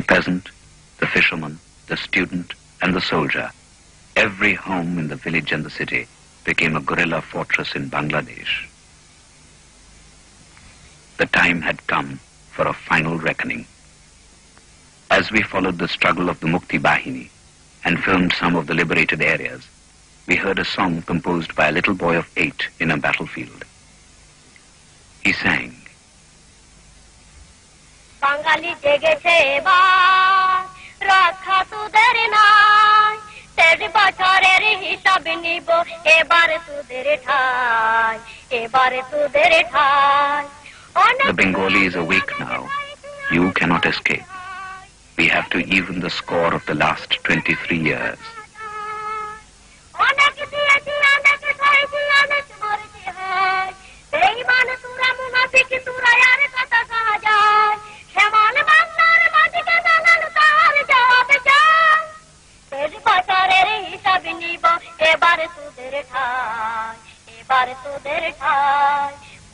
peasant, the fisherman, the student, and the soldier, every home in the village and the city became a guerrilla fortress in Bangladesh. The time had come for a final reckoning. As we followed the struggle of the Mukti Bahini and filmed some of the liberated areas, we heard a song composed by a little boy of 8 in a battlefield. He sang, Bangali jegece ebar, rakha tuder nai, teri bochorer hisab nibo, ebar tuder thai, ebar tuder thai. The Bengali is awake now. You cannot escape. We have to even the score of the last 23 years.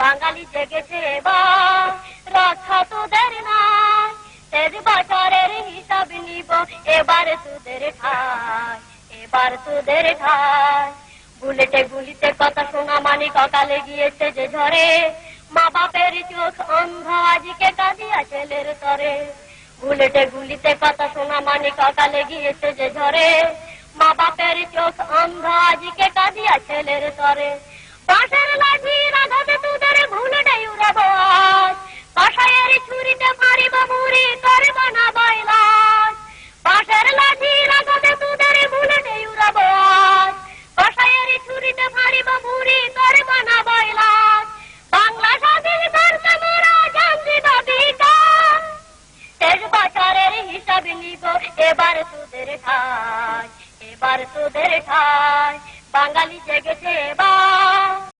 Bangali jegece ebar, rakha tuder nai, teri bochorer hisab nibo, ebar tuder thai, ebar tuder thai. বুলেটে গুলিতে কথা শোনা মানি ককালে গিয়েছে যে ঝরে, মা বাপের চোখ অন্ধ আজকে কাঁদিয়া ছেলের তরে। বুলেটে গুলিতে কথা শোনা মানি ককালে গিয়েছে যে ঝরে, মা বাপের চোখ অন্ধ আজকে কাঁদিয়া ছেলের তরে। বাঁশের লাঠির আঘাতে তোদের ভুলেটে উড়াব আজ, কষায়ের ছুরিতে মারিব মুড়ি করব না বয়লাজ। বাঁশের লাঠির আঘাতে তোদের ভুলেটে উড়াব আজ, কষায়ের ছুরিতে মারিব মুড়ি করব না বয়লাজ। বাংলা স্বাধীন করতে মোরা জান দিব বিকাশ, 23 বছরের হিসাব নিব এবার তোদের ঠাই, এবার তোদের ঠাই। বাঙালি জেগেছে এবার।